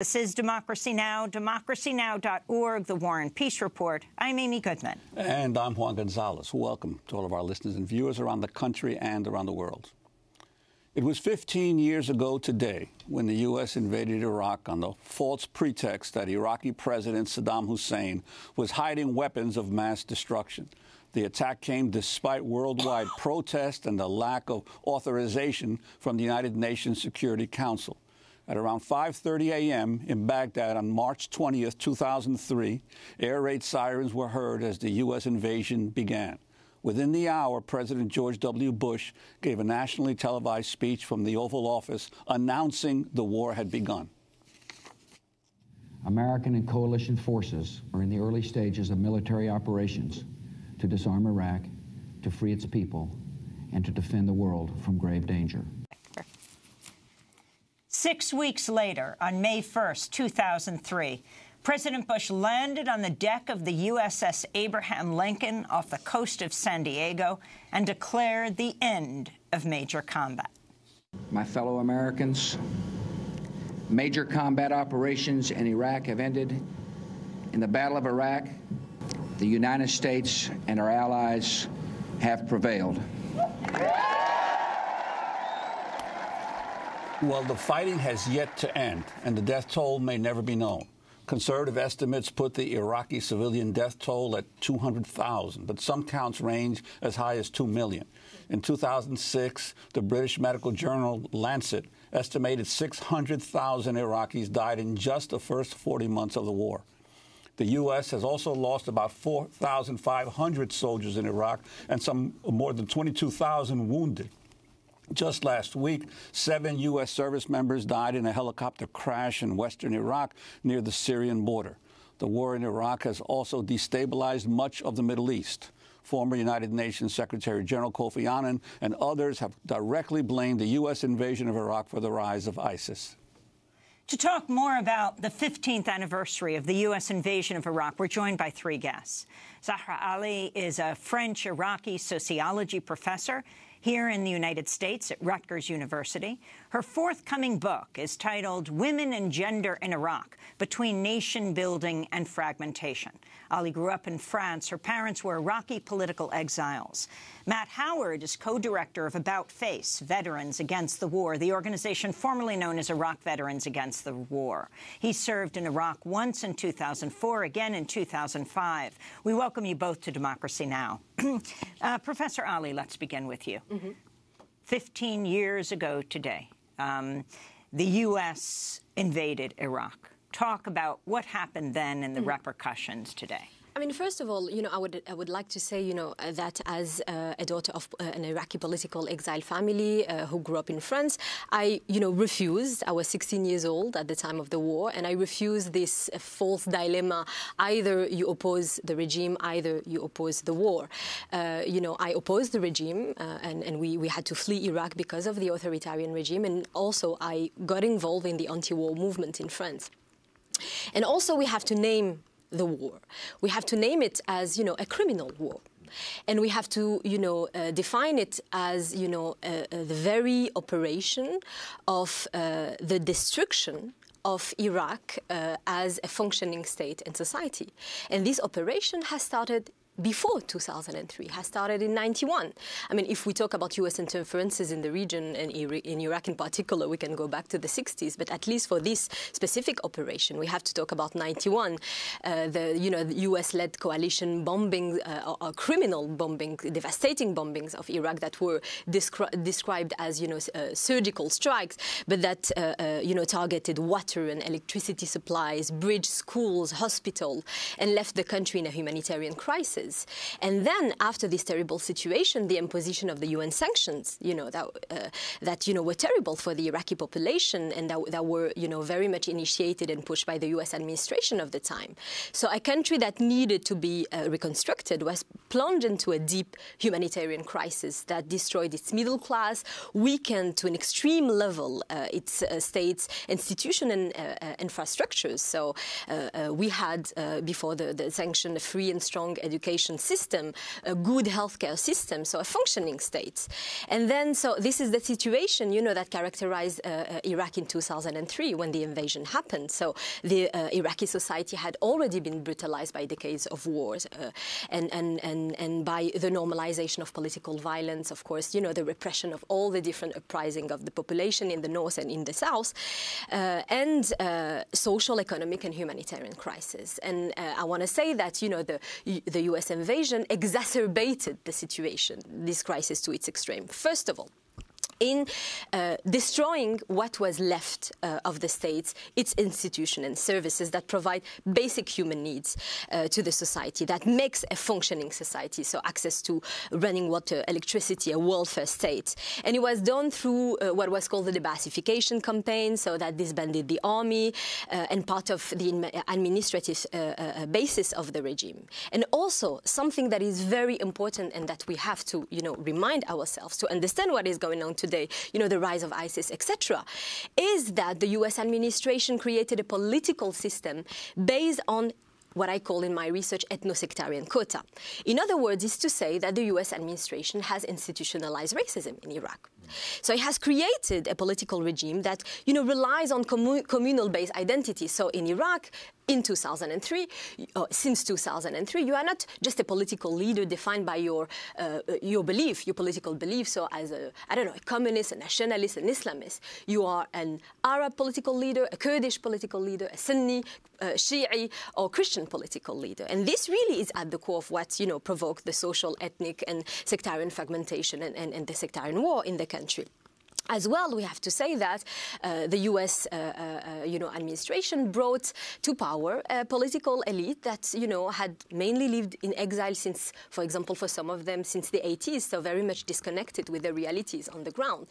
This is Democracy Now!, democracynow.org, the War and Peace Report. I'm Amy Goodman. And I'm Juan Gonzalez. Welcome to all of our listeners and viewers around the country and around the world. It was 15 years ago today when the U.S. invaded Iraq on the false pretext that Iraqi President Saddam Hussein was hiding weapons of mass destruction. The attack came despite worldwide protest and the lack of authorization from the United Nations Security Council. At around 5:30 a.m. in Baghdad on March 20th, 2003, air raid sirens were heard as the U.S. invasion began. Within the hour, President George W. Bush gave a nationally televised speech from the Oval Office announcing the war had begun. American and coalition forces are in the early stages of military operations to disarm Iraq, to free its people, and to defend the world from grave danger. 6 weeks later, on May 1st, 2003, President Bush landed on the deck of the USS Abraham Lincoln off the coast of San Diego and declared the end of major combat. My fellow Americans, major combat operations in Iraq have ended. In the Battle of Iraq, the United States and our allies have prevailed. Well, the fighting has yet to end, and the death toll may never be known. Conservative estimates put the Iraqi civilian death toll at 200,000, but some counts range as high as 2 million. In 2006, the British medical journal Lancet estimated 600,000 Iraqis died in just the first 40 months of the war. The U.S. has also lost about 4,500 soldiers in Iraq and some more than 22,000 wounded. Just last week, 7 U.S. service members died in a helicopter crash in western Iraq near the Syrian border. The war in Iraq has also destabilized much of the Middle East. Former United Nations Secretary General Kofi Annan and others have directly blamed the U.S. invasion of Iraq for the rise of ISIS. To talk more about the 15th anniversary of the U.S. invasion of Iraq, we're joined by 3 guests. Zahra Ali is a French-Iraqi sociology professor here in the United States at Rutgers University. Her forthcoming book is titled Women and Gender in Iraq, Between Nation Building and Fragmentation. Ali grew up in France. Her parents were Iraqi political exiles. Matt Howard is co-director of About Face, Veterans Against the War, the organization formerly known as Iraq Veterans Against the War. He served in Iraq once in 2004, again in 2005. We welcome you both to Democracy Now! Professor Ali, let's begin with you. 15 years ago today, the U.S. invaded Iraq. Talk about what happened then and the repercussions today. I mean, first of all, I would like to say, that as a daughter of an Iraqi political exile family who grew up in France, I, refused. I was 16 years old at the time of the war, and I refused this false dilemma: either you oppose the regime, either you oppose the war. I opposed the regime, and we had to flee Iraq because of the authoritarian regime, and also I got involved in the anti-war movement in France. And also, we have to name the war. We have to name it as, a criminal war. And we have to, define it as, the very operation of the destruction of Iraq as a functioning state and society. And this operation has started before 2003, has started in 91. I mean, if we talk about U.S. interferences in the region, and in Iraq in particular, we can go back to the 60s. But at least for this specific operation, we have to talk about 91. The U.S.-led coalition bombing, or criminal bombing, devastating bombings of Iraq that were described as, surgical strikes, but that, targeted water and electricity supplies, bridge, schools, hospital, and left the country in a humanitarian crisis. And then, after this terrible situation, the imposition of the UN sanctions, that were terrible for the Iraqi population, and that were, very much initiated and pushed by the US administration of the time. So a country that needed to be reconstructed was plunged into a deep humanitarian crisis that destroyed its middle class, weakened to an extreme level its state's institution and infrastructures. So we had, before the sanction, a free and strong education education system, a good healthcare system, so a functioning state. And then, so this is the situation, you know, that characterized Iraq in 2003 when the invasion happened. So the Iraqi society had already been brutalized by decades of wars and by the normalization of political violence, of course, you know, the repression of all the different uprising of the population in the north and in the south, and social, economic and humanitarian crisis. And I want to say that, you know, the U.S. invasion exacerbated the situation, this crisis, to its extreme. First of all, in destroying what was left of the states, its institutions and services that provide basic human needs to the society, that makes a functioning society, so access to running water, electricity, a welfare state. And it was done through what was called the debassification campaign, so that disbanded the army and part of the administrative basis of the regime. And also, something that is very important and that we have to, you know, remind ourselves to understand what is going on today, you know, the rise of ISIS, etc., is that the U.S. administration created a political system based on what I call in my research ethno-sectarian quota. In other words, is to say that the U.S. administration has institutionalized racism in Iraq. So it has created a political regime that, you know, relies on communal-based identity. So in Iraq, in 2003, since 2003, you are not just a political leader defined by your belief, your political belief. So as a, I don't know, a communist, a nationalist, an Islamist, you are an Arab political leader, a Kurdish political leader, a Sunni, Shi'i, or Christian political leader. And this really is at the core of what, you know, provoked the social, ethnic, and sectarian fragmentation and the sectarian war in the country. As well, we have to say that the U.S. You know, administration brought to power a political elite that, you know, had mainly lived in exile since, for example, for some of them, since the 80s, so very much disconnected with the realities on the ground.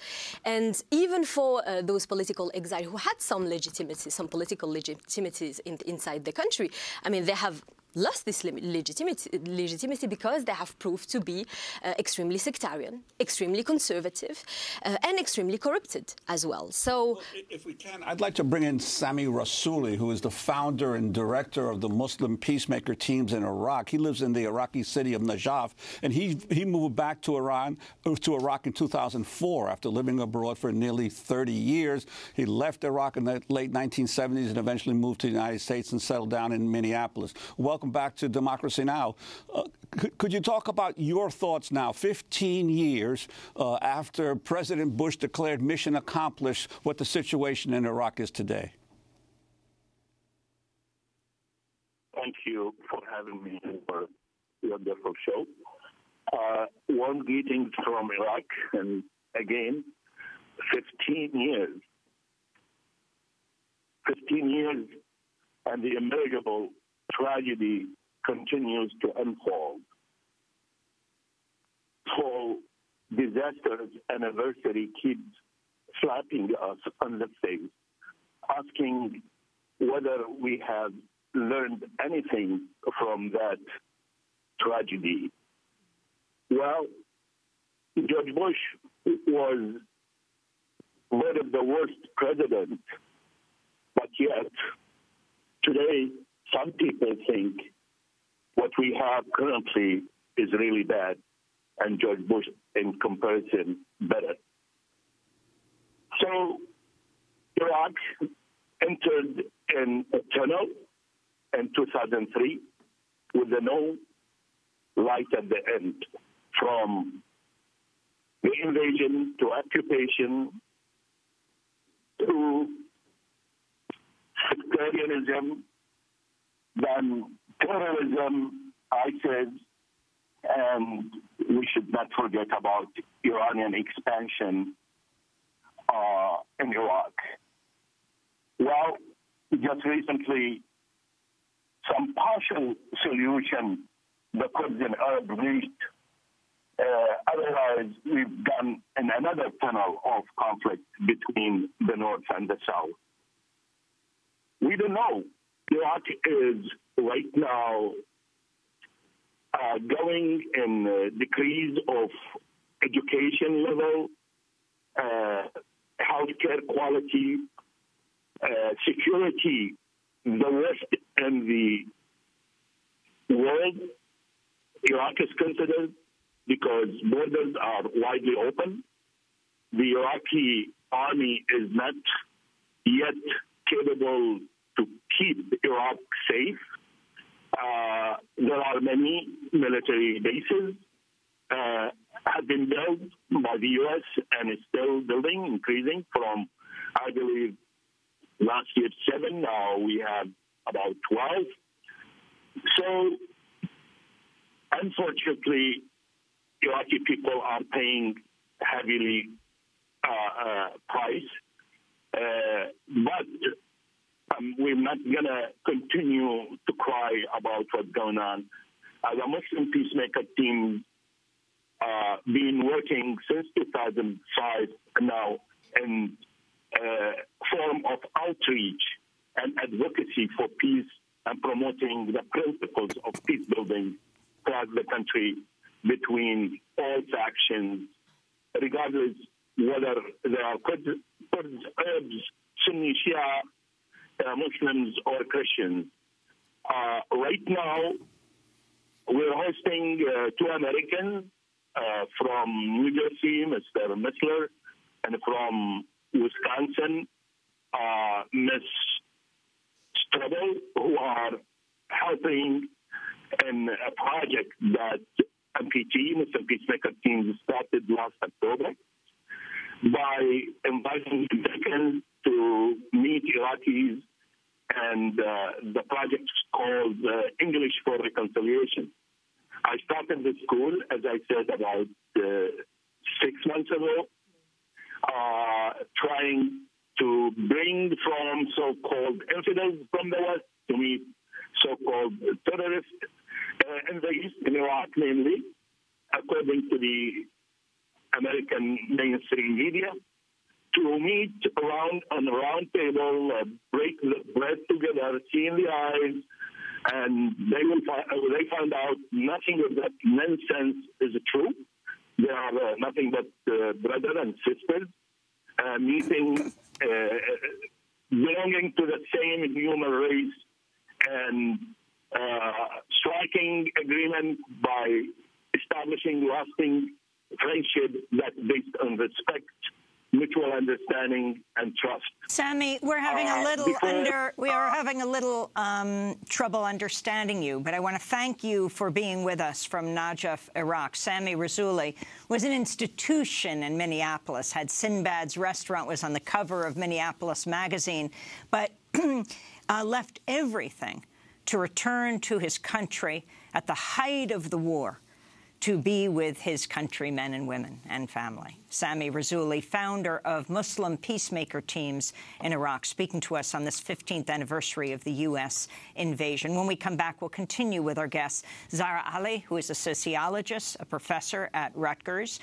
And even for those political exiles who had some legitimacy, some political legitimities inside the country, I mean, they have lost this legitimacy because they have proved to be extremely sectarian, extremely conservative, and extremely corrupted as well. So, if we can, I'd like to bring in Sami Rassouli, who is the founder and director of the Muslim peacemaker teams in Iraq. He lives in the Iraqi city of Najaf, and he moved back to Iraq in 2004 after living abroad for nearly 30 years. He left Iraq in the late 1970s and eventually moved to the United States and settled down in Minneapolis. Welcome back to Democracy Now! Could you talk about your thoughts now, 15 years after President Bush declared mission accomplished, what the situation in Iraq is today? Thank you for having me for your wonderful show. Warm greetings from Iraq, and again, 15 years. 15 years, and the immeasurable tragedy continues to unfold. So disaster's anniversary keeps slapping us on the face, asking whether we have learned anything from that tragedy. Well, George Bush was one of the worst presidents, but yet today some people think what we have currently is really bad, and George Bush, in comparison, better. So Iraq entered in a tunnel in 2003 with no light at the end, from the invasion to occupation to sectarianism, then terrorism, ISIS, and we should not forget about Iranian expansion in Iraq. Well, just recently, some partial solution the Kurds and Arabs reached. Otherwise, we've gone in another tunnel of conflict between the North and the South. We don't know. Iraq is right now going in decrease of education level, healthcare quality, security, the worst in the world. Iraq is considered because borders are widely open. The Iraqi army is not yet capable to keep Iraq safe. There are many military bases have been built by the U.S. and is still building, increasing from, I believe, last year 7. Now we have about 12. So, unfortunately, Iraqi people are paying heavily price, but we're not going to continue to cry about what's going on. As a Muslim peacemaker team, been working since 2005 now in form of outreach and advocacy for peace and promoting the principles of peace building across the country between all factions, regardless whether they are Kurds, Arabs, Sunni, Shia, Muslims, or Christians. Right now, we're hosting 2 Americans from New Jersey, Mr. Missler, and from Wisconsin, Ms. Strobel, who are helping in a project that MPT, Muslim Peacemaker Team, started last October by inviting Americans to meet Iraqis, and the project is called English for Reconciliation. I started the school, as I said, about 6 months ago, trying to bring from so-called infidels from the West to meet so-called terrorists in the East, in Iraq mainly, according to the American mainstream media, to meet around on a round table, break the bread together, see in the eyes, and they find out nothing of that nonsense is true. They are nothing but brothers and sisters, meeting, belonging to the same human race, and striking agreement by establishing lasting friendship that's based on respect, mutual understanding, and trust. Sami, we're having a little trouble understanding you, but I want to thank you for being with us from Najaf, Iraq. Sami Razzouli was an institution in Minneapolis, had Sinbad's restaurant, was on the cover of Minneapolis Magazine, but left everything to return to his country at the height of the war, to be with his countrymen and women and family. Sami Razzouli, founder of Muslim peacemaker teams in Iraq, speaking to us on this 15th anniversary of the U.S. invasion. When we come back, we'll continue with our guests, Zahra Ali, who is a sociologist, a professor at Rutgers,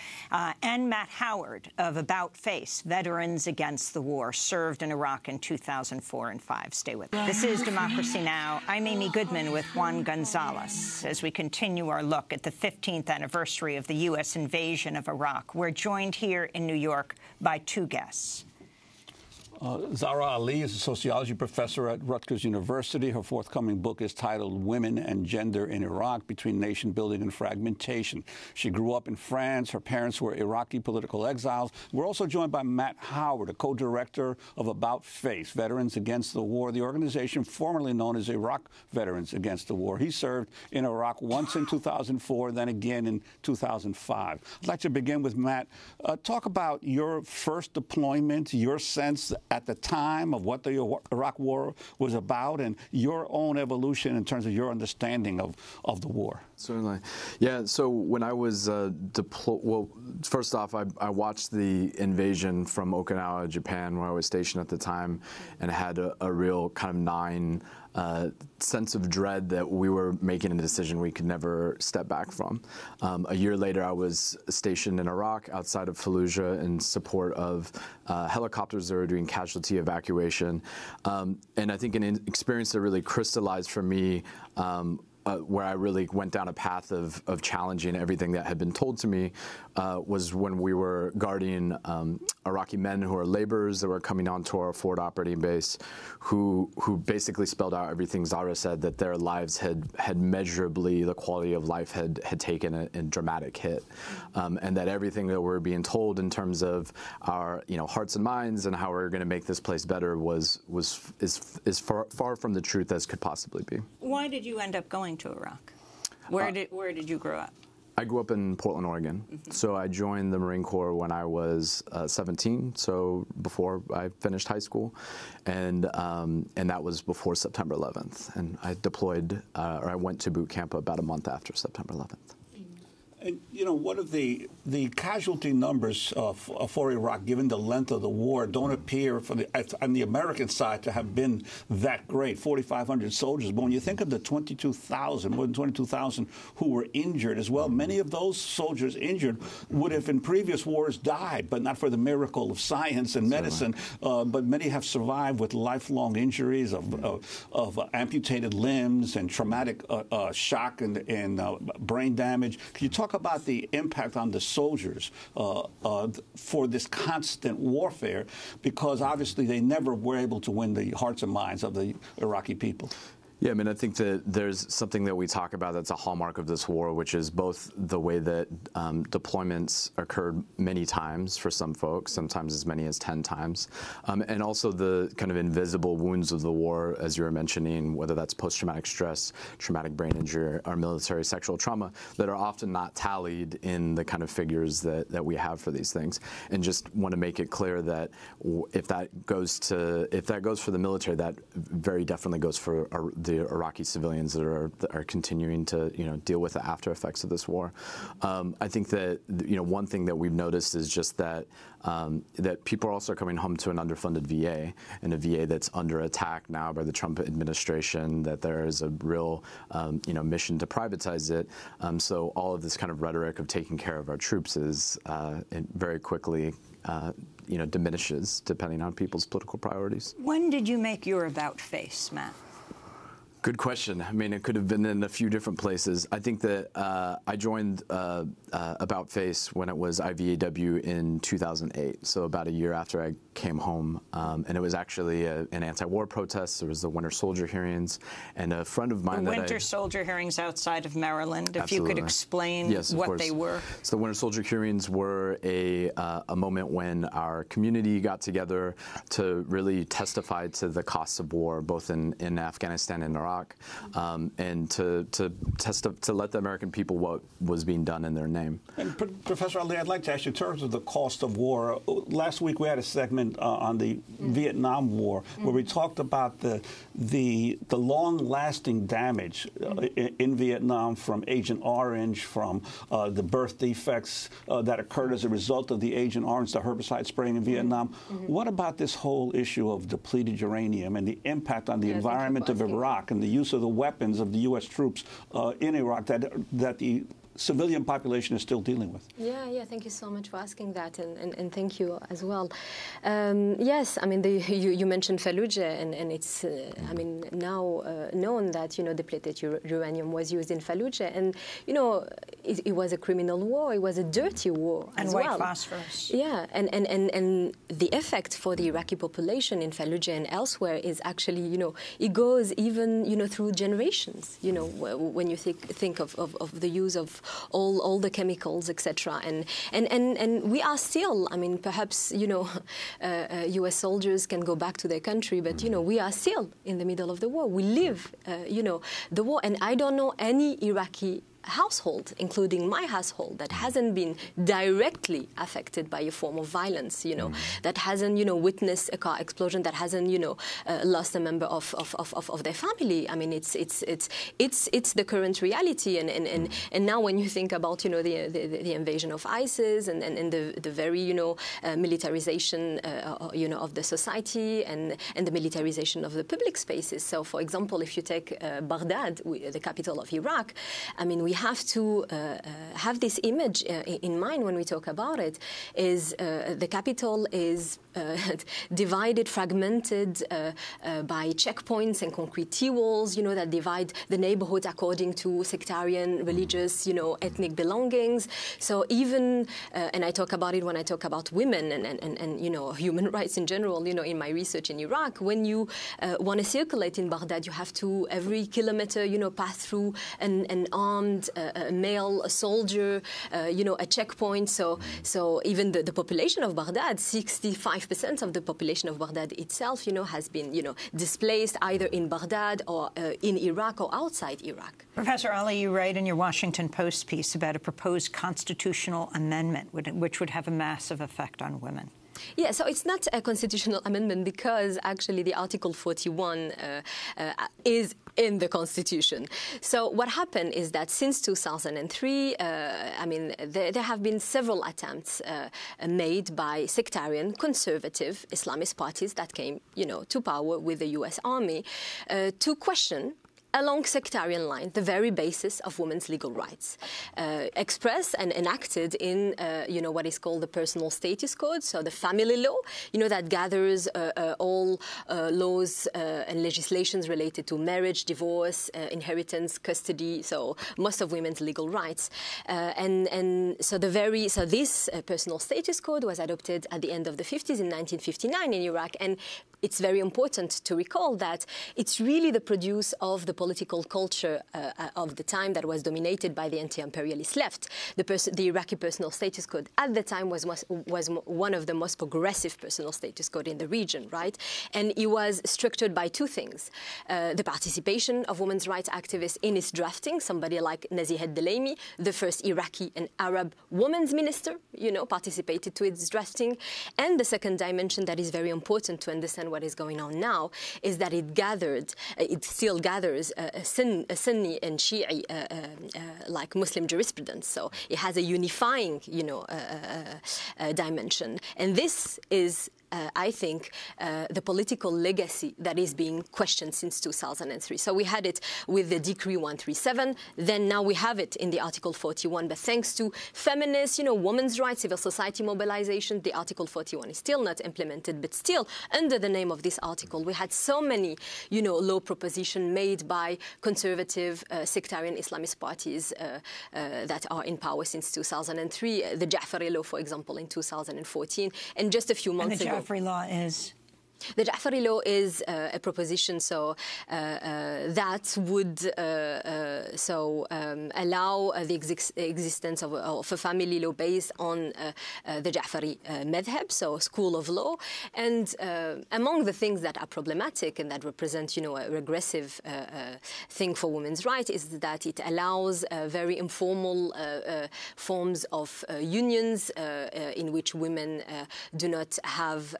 and Matt Howard of About Face, Veterans Against the War, served in Iraq in 2004 and 2005. Stay with us. This is Democracy Now! I'm Amy Goodman with Juan Gonzalez. As we continue our look at the 15th anniversary of the U.S. invasion of Iraq, we're joined here in New York by 2 guests. Zahra Ali is a sociology professor at Rutgers University. Her forthcoming book is titled Women and Gender in Iraq, Between Nation Building and Fragmentation. She grew up in France. Her parents were Iraqi political exiles. We're also joined by Matt Howard, a co-director of About Face, Veterans Against the War, the organization formerly known as Iraq Veterans Against the War. He served in Iraq once in 2004, then again in 2005. I'd like to begin with Matt. Talk about your first deployment, your sense at the time of what the Iraq War was about, and your own evolution in terms of your understanding of the war. Certainly. Yeah, so when I was deployed, well, first off, I watched the invasion from Okinawa, Japan, where I was stationed at the time, and had a real kind of gnawing sense of dread that we were making a decision we could never step back from. A year later, I was stationed in Iraq outside of Fallujah in support of helicopters that were doing casualty evacuation. And I think an experience that really crystallized for me where I really went down a path of challenging everything that had been told to me was when we were guarding Iraqi men who are laborers that were coming onto our forward operating base, who basically spelled out everything Zahra said, that their lives had measurably, the quality of life had taken a dramatic hit, and that everything that we're being told in terms of our hearts and minds and how we're going to make this place better is far from the truth as could possibly be. Why did you end up going to Iraq? Where did you grow up? I grew up in Portland, Oregon. So I joined the Marine Corps when I was 17, so before I finished high school, and that was before September 11th. And I deployed, or I went to boot camp about a month after September 11th. And, what of the casualty numbers for Iraq, given the length of the war, don't appear on the American side to have been that great, 4,500 soldiers. But when you think of the more than 22,000 who were injured as well, many of those soldiers injured would have in previous wars died, but not for the miracle of science and medicine. But many have survived with lifelong injuries of amputated limbs and traumatic shock and brain damage. Can you talk about the impact on the soldiers for this constant warfare, because obviously they never were able to win the hearts and minds of the Iraqi people? Yeah, I mean, I think that there's something that we talk about that's a hallmark of this war, which is both the way that deployments occurred many times for some folks, sometimes as many as 10 times, and also the kind of invisible wounds of the war, as you were mentioning, whether that's post-traumatic stress, traumatic brain injury, or military sexual trauma, that are often not tallied in the kind of figures that we have for these things. And just want to make it clear that if that goes for the military, that very definitely goes for the Iraqi civilians that are continuing to deal with the after effects of this war. I think that one thing that we've noticed is just that that people are also coming home to an underfunded VA, and a VA that's under attack now by the Trump administration. That there is a real mission to privatize it. So all of this kind of rhetoric of taking care of our troops is very quickly diminishes depending on people's political priorities. When did you make your about face, Matt? Good question. I mean, it could have been in a few different places. I think that I joined About Face when it was IVAW in 2008, so about a year after I came home. And it was actually an anti-war protest. There was the Winter Soldier hearings, and a friend of mine the Winter Soldier hearings outside of Maryland, if you could explain what they were. So the Winter Soldier hearings were a moment when our community got together to really testify to the costs of war, both in Afghanistan and Iraq. And to let the American people what was being done in their name. And Professor Ali, I'd like to ask you in terms of the cost of war. Last week we had a segment on the Vietnam War where we talked about the long-lasting damage in Vietnam from Agent Orange, from the birth defects that occurred as a result of the Agent Orange, the herbicide spraying in Vietnam. What about this whole issue of depleted uranium and the impact on the environment of Iraq and the use of the weapons of the U.S. troops in Iraq that the civilian population is still dealing with? Yeah, thank you so much for asking that, and thank you as well. Yes, I mean, you mentioned Fallujah, and it's, I mean, now known that, depleted uranium was used in Fallujah, and, it was a criminal war, it was a dirty war as well. And white phosphorus. Yeah, and the effect for the Iraqi population in Fallujah and elsewhere is actually, it goes even, through generations, when you think of the use of all the chemicals, etc. And we are still, I mean, perhaps, U.S. soldiers can go back to their country, but, we are still in the middle of the war. We live, the war. And I don't know any Iraqi household, including my household, that hasn't been directly affected by a form of violence, that hasn't, witnessed a car explosion, that hasn't, lost a member of their family. I mean, it's the current reality. And now when you think about, the invasion of ISIS and the very, militarization, of the society and the militarization of the public spaces. So, for example, if you take Baghdad, the capital of Iraq, I mean, we have to have this image in mind when we talk about it, is the capital is divided, fragmented by checkpoints and concrete T-walls, that divide the neighborhood according to sectarian, religious, ethnic belongings. So even, and I talk about it when I talk about women and human rights in general, in my research in Iraq, when you want to circulate in Baghdad, you have to, every kilometer, pass through an armed male soldier, a checkpoint. So even the population of Baghdad, 65% of the population of Baghdad itself, has been, displaced either in Baghdad or in Iraq or outside Iraq. Professor Ali, you write in your Washington Post piece about a proposed constitutional amendment which would have a massive effect on women. Yeah, so it's not a constitutional amendment because actually the Article 41 is in the Constitution. So what happened is that since 2003, there have been several attempts made by sectarian, conservative Islamist parties that came, to power with the U.S. Army to question along sectarian lines, the very basis of women's legal rights, expressed and enacted in, what is called the Personal Status Code, so the family law, that gathers all laws and legislations related to marriage, divorce, inheritance, custody, so most of women's legal rights. So this Personal Status Code was adopted at the end of the 50s in 1959 in Iraq, and it's very important to recall that it's really the produce of the political culture of the time that was dominated by the anti-imperialist left. The Iraqi Personal Status Code at the time was one of the most progressive personal status code in the region, right? And it was structured by two things. The participation of women's rights activists in its drafting, somebody like Naziha Delaimi, the first Iraqi and Arab women's minister, participated to its drafting. And the second dimension that is very important to understand what is going on now is that it still gathers Sunni and Shi'i like Muslim jurisprudence. So it has a unifying, dimension. And this is I think, the political legacy that is being questioned since 2003. So we had it with the Decree 137, then now we have it in the Article 41. But thanks to feminists, women's rights, civil society mobilization, the Article 41 is still not implemented. But still, under the name of this article, we had so many, law propositions made by conservative, sectarian Islamist parties that are in power since 2003. The Ja'fari law, for example, in 2014, and just a few months ago. The Ja'fari law is? The Ja'fari law is a proposition that would allow the existence of a family law based on the Ja'fari madhab, so school of law. And among the things that are problematic and that represent, a regressive thing for women's rights is that it allows very informal forms of unions in which women do not have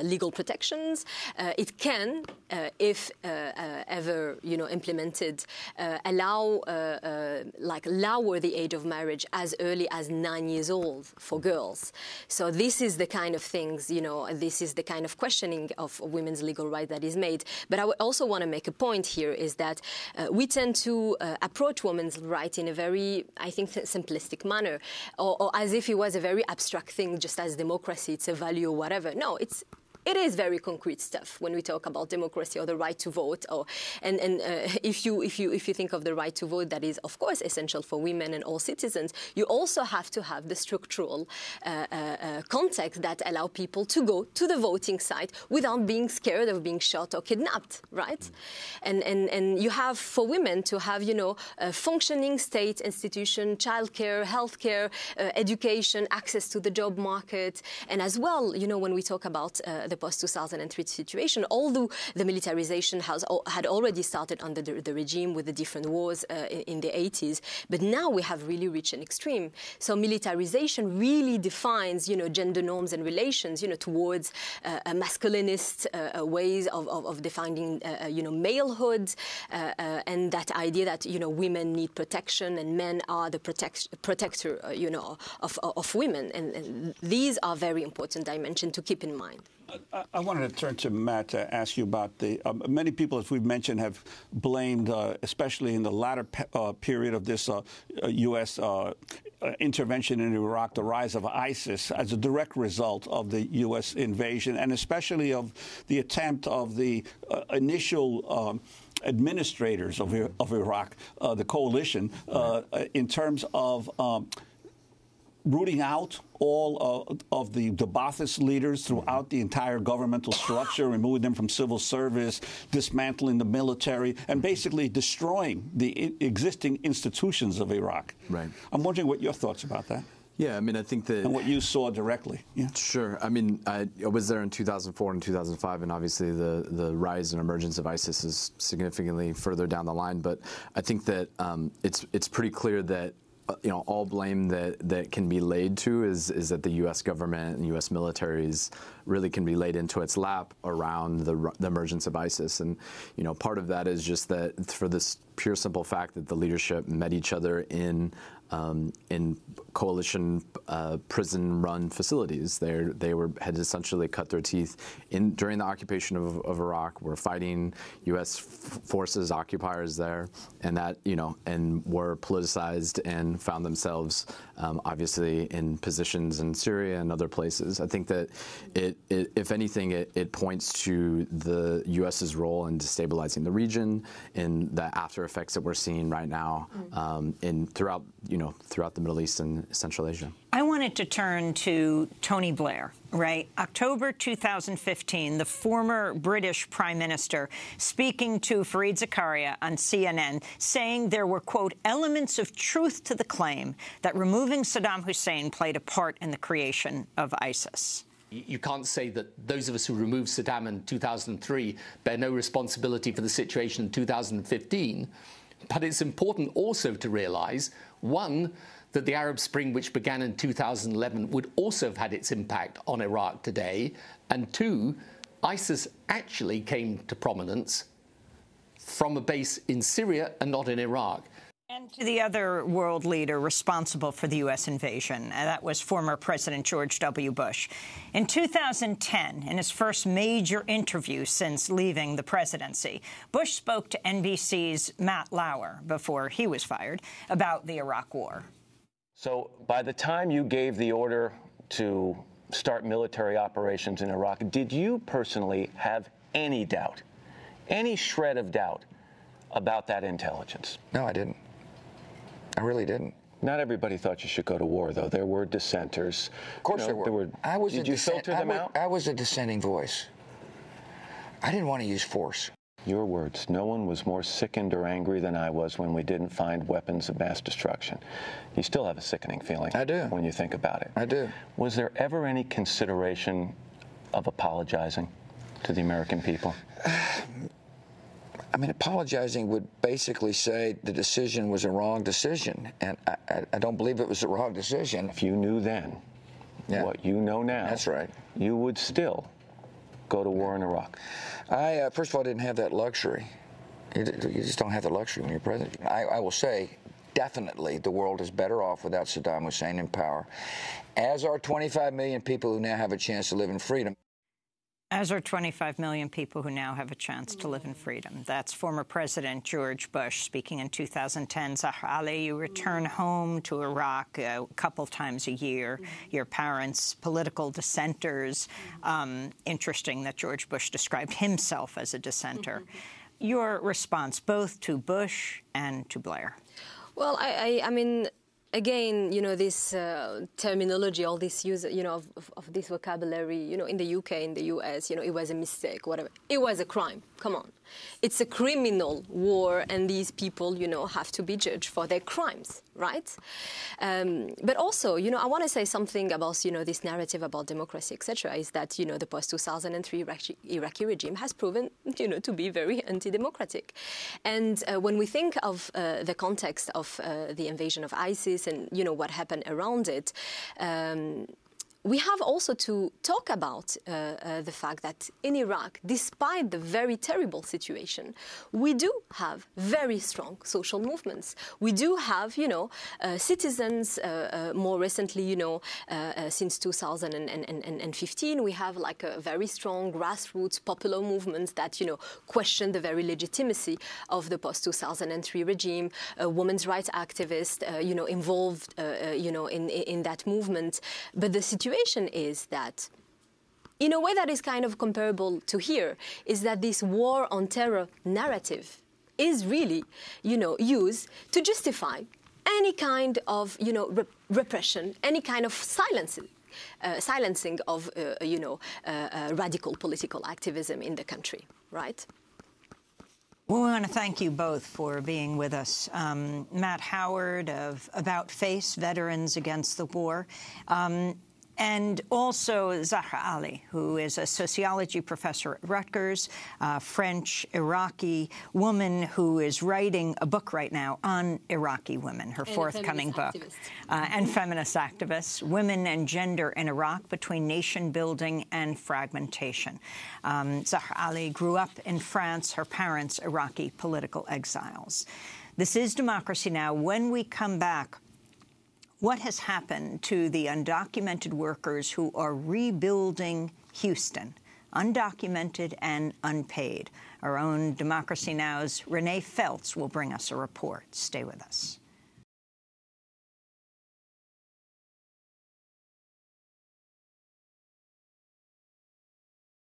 legal protection. It can, if ever implemented, allow lower the age of marriage as early as 9 years old for girls. So this is the kind of things, this is the kind of questioning of women's legal rights that is made. But I also want to make a point here is that we tend to approach women's rights in a very, I think, simplistic manner, or as if it was a very abstract thing, just as democracy, it's a value or whatever. No, it is very concrete stuff when we talk about democracy or the right to vote. If you think of the right to vote, that is, of course, essential for women and all citizens. You also have to have the structural context that allow people to go to the voting site without being scared of being shot or kidnapped, right? And you have for women to have, a functioning state institution, childcare, healthcare, education, access to the job market, and as well, when we talk about the post-2003 situation, although the militarization had already started under the regime with the different wars in the 80s, but now we have really reached an extreme. So militarization really defines, gender norms and relations, towards masculinist ways of defining, malehood, and that idea that, women need protection and men are the protector, of women. And these are very important dimensions to keep in mind. I wanted to turn to Matt to ask you about the many people, as we've mentioned, have blamed, especially in the latter period of this U.S. Intervention in Iraq, the rise of ISIS as a direct result of the U.S. invasion, and especially of the attempt of the initial administrators of Iraq, the coalition, in terms of rooting out all of the Ba'athist leaders throughout the entire governmental structure, removing them from civil service, dismantling the military, and basically destroying the existing institutions of Iraq. Right. I'm wondering what your thoughts about that. Yeah, I mean, I think that... And what you saw directly. Yeah. Sure. I mean, I was there in 2004 and 2005, and obviously the rise and emergence of ISIS is significantly further down the line. But I think that it's pretty clear that all blame that can be laid to is that the U.S. government and U.S. militaries really can be laid into its lap around the emergence of ISIS. And, part of that is just that for this pure simple fact that the leadership met each other in coalition prison-run facilities. They had essentially cut their teeth during the occupation of Iraq. Were fighting U.S. forces, occupiers there, and that and were politicized and found themselves obviously in positions in Syria and other places. I think that if anything, it points to the U.S.'s role in destabilizing the region, in the after effects that we're seeing right now throughout the Middle East and Central Asia. I wanted to turn to Tony Blair, right? October 2015, the former British Prime Minister speaking to Fareed Zakaria on CNN, saying there were, quote, elements of truth to the claim that removing Saddam Hussein played a part in the creation of ISIS. You can't say that those of us who removed Saddam in 2003 bear no responsibility for the situation in 2015. But it's important also to realize, one, that the Arab Spring, which began in 2011, would also have had its impact on Iraq today. And two, ISIS actually came to prominence from a base in Syria and not in Iraq. And to the other world leader responsible for the U.S. invasion, that was former President George W. Bush. In 2010, in his first major interview since leaving the presidency, Bush spoke to NBC's Matt Lauer, before he was fired, about the Iraq War. So by the time you gave the order to start military operations in Iraq, did you personally have any doubt, any shred of doubt about that intelligence? No, I didn't. I really didn't. Not everybody thought you should go to war, though. There were dissenters. Of course there were. Did you filter them out? I was a dissenting voice. I didn't want to use force. Your words. No one was more sickened or angry than I was when we didn't find weapons of mass destruction. You still have a sickening feeling. I do. When you think about it. I do. Was there ever any consideration of apologizing to the American people? I mean, apologizing would basically say the decision was a wrong decision, and I don't believe it was a wrong decision. If you knew then what you know now, that's right, you would still go to war in Iraq. I first of all didn't have that luxury. You just don't have the luxury when you're president. I will say, definitely, the world is better off without Saddam Hussein in power, as are 25 million people who now have a chance to live in freedom. As are 25 million people who now have a chance to live in freedom. That's former President George Bush speaking in 2010. Zahra Ali, you return home to Iraq a couple times a year. Your parents, political dissenters. Interesting that George Bush described himself as a dissenter. Your response both to Bush and to Blair? Well, I mean, again, this terminology, all this use, of this vocabulary, in the UK, in the US, it was a mistake, whatever. It was a crime. Come on. It's a criminal war, and these people, have to be judged for their crimes, right? But also, I want to say something about, this narrative about democracy, etc., is that, the post-2003 Iraqi regime has proven, to be very anti-democratic. And when we think of the context of the invasion of ISIS and, what happened around it, we have also to talk about the fact that in Iraq, despite the very terrible situation, we do have very strong social movements. We do have, citizens, more recently, since 2015, we have like a very strong grassroots popular movement that, question the very legitimacy of the post-2003 regime, women's rights activists, involved, in that movement. But the situation is that, in a way that is kind of comparable to here, is that this war on terror narrative is really, used to justify any kind of, repression, any kind of silencing of, radical political activism in the country, right? Well, we want to thank you both for being with us. Matt Howard of About Face, Veterans Against the War, and also Zahra Ali, who is a sociology professor at Rutgers, a French-Iraqi woman who is writing a book right now on Iraqi women, her forthcoming book. And feminist activists, Women and Gender in Iraq, Between Nation Building and Fragmentation. Zahra Ali grew up in France, her parents Iraqi political exiles. This is Democracy Now! When we come back, what has happened to the undocumented workers who are rebuilding Houston, undocumented and unpaid? Our own Democracy Now!'s Renee Feltz will bring us a report. Stay with us.